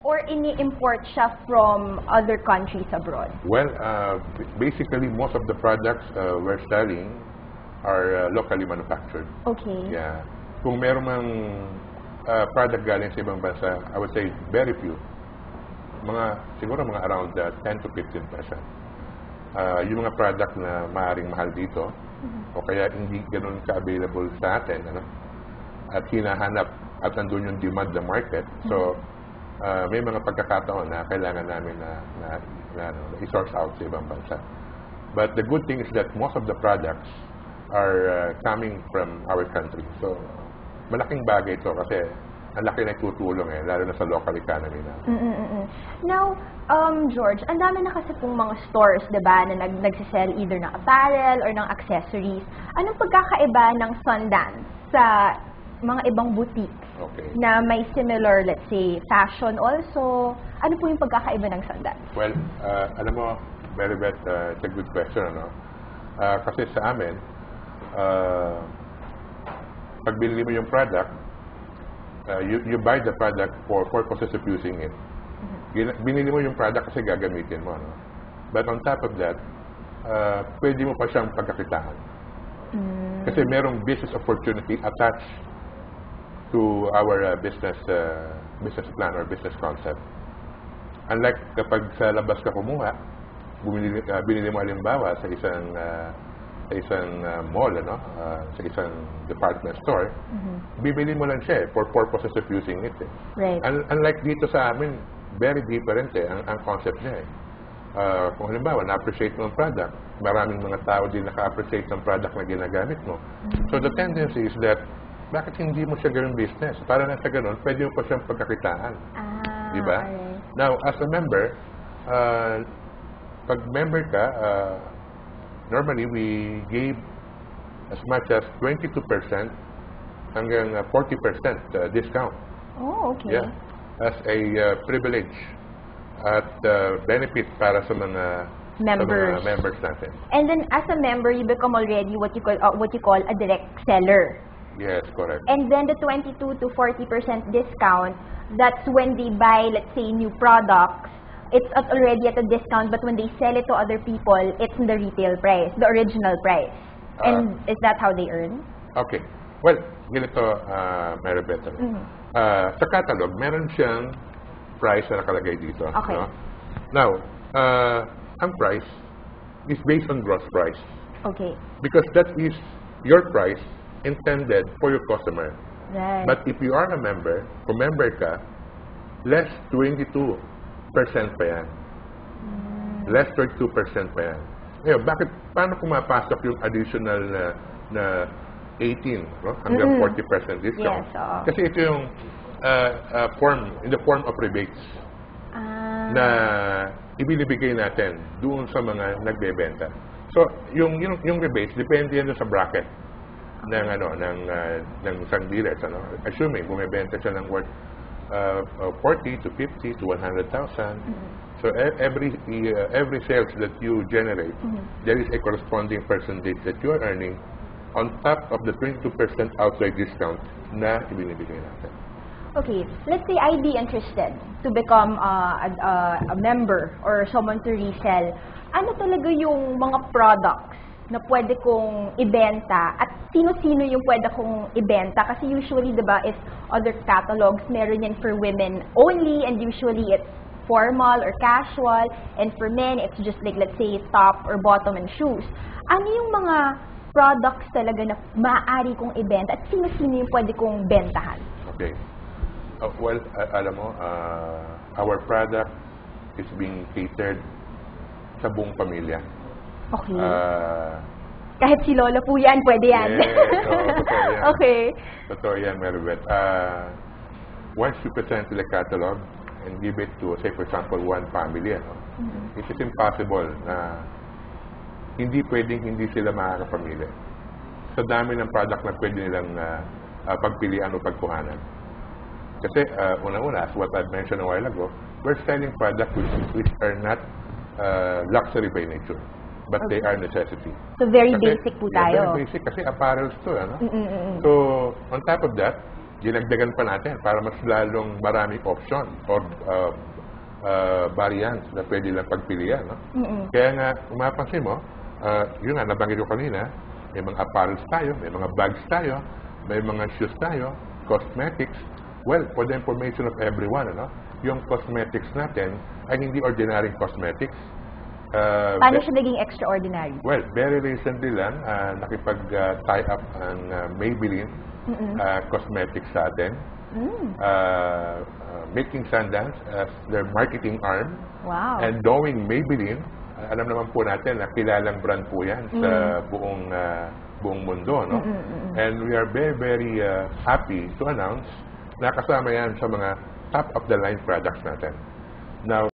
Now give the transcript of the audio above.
or ini-import siya from other countries abroad? Well, basically, most of the products we're selling are locally manufactured. Okay. Yeah. Kung meron mang product galing sa ibang bansa, I would say very few. Siguro mga around 10 to 15%. Yung mga product na maaaring mahal dito, o kaya hindi ganun ka-available sa atin, at hinahanap at nandun yung demand the market. So, may mga pagkakataon na kailangan namin na i-source out sa ibang bansa. But the good thing is that most of the products are coming from our country. So, malaking bagay ito kasi ang laki na tutulong lalo na sa local economy natin. Now, George, ang dami na kasi pong mga stores, diba, na nagsisell either ng apparel or ng accessories. Anong pagkakaiba ng Sundance sa mga ibang boutique na may similar, let's say, fashion also? Ano po yung pagkakaiba ng Sundance? Well, alam mo, Maribeth, it's a good question, kasi sa amin, pag binili mo yung product, you buy the product for purposes of using it. Binili mo yung product kasi gagamitin mo. But on top of that, pwede mo pa siyang pagkakitaan. Kasi merong business opportunity attached to our business plan or business concept. Unlike kapag sa labas ka kumuha, binili mo halimbawa sa isang mall, sa isang department store, bibili mo lang siya for purposes of using it. Right. Unlike dito sa amin, very different ang concept niya. Kung halimbawa, na-appreciate mo ang product, maraming mga tao din naka-appreciate ng product na ginagamit mo. So the tendency is that, bakit hindi mo siya gawing business? Para na sa ganun, pwede mo pa siyang pagkakitaan. Diba? Okay. Now, as a member, pag member ka, normally we gave as much as 22% hanggang 40% discount. Oh, okay. Yeah, as a privilege at benefit para sa mga members natin. And then as a member, you become already what you call a direct seller. Yes, correct. And then the 22 to 40% discount, that's when they buy, let's say, new products. It's already at a discount, but when they sell it to other people, it's in the retail price, the original price. And is that how they earn? Okay. Well, ganito, Maribeth. Sa catalog, meron siyang price na nakalagay dito. Okay. Now, ang price is based on gross price. Okay. Because that is your price intended for your customer. Right. But if you are a member, kung member ka, less 22% pa yan. Less 32% pa yan. Ngayon, paano pumapasok yung additional na 18 hanggang 40% discount? Yes, Kasi ito yung in the form of rebates na ibinibigay natin doon sa mga nagbebenta. So, yung rebates, depende yan sa bracket ng isang dealers. Assuming, bumibenta siya ng worth 40 to 50 to 100,000. So every sales that you generate, there is a corresponding percentage that you are earning on top of the 22% outright discount na ibinibigay natin. Okay, let's say I'd be interested to become a member or someone to resell. Ano talaga yung mga products na pwede kong ibenta at sino-sino yung pwede kong ibenta? Kasi usually, diba, if other catalogs, meron yan for women only, and usually it's formal or casual, and for men, it's just like, let's say, top or bottom and shoes. Ano yung mga products talaga na maaari kong ibenta at sino-sino yung pwede kong bentahan? Okay. Well, alam mo, our product is being catered sa buong pamilya. Okay. Kahit si Lola po yan, pwede yan. Yes, totoo yan. Okay. Totoo yan, Maribeth. Once you present the catalog and give it to, say, for example, one family, it is impossible na hindi pwedeng hindi sila makakapamili. Sa dami ng product na pwede nilang pagpilian o pagkuhanan. Kasi, una-una, as what I mentioned a while ago, we're selling products which are not luxury by nature, but they are necessity. So, very basic po tayo. Very basic kasi apparels to, So, on top of that, dinagdagan pa natin para mas lalong maraming option or variants na pwede lang pagpilian. No? Kaya nga, kung mapapansin mo, yun nga, nabanggit ko kanina, may mga apparels tayo, may mga bags tayo, may mga shoes tayo, cosmetics. Well, for the information of everyone, ano, yung cosmetics natin ay hindi ordinary cosmetics. Paano siya naging extraordinary? Well, very recently lang, nakipag-tie up ang Maybelline Cosmetics sa atin. Making Sundance as their marketing arm. Wow. And knowing Maybelline, alam naman po natin na kilalang brand po yan sa buong mundo. No? And we are very, very happy to announce na kasama yan sa mga top-of-the-line products natin. Now,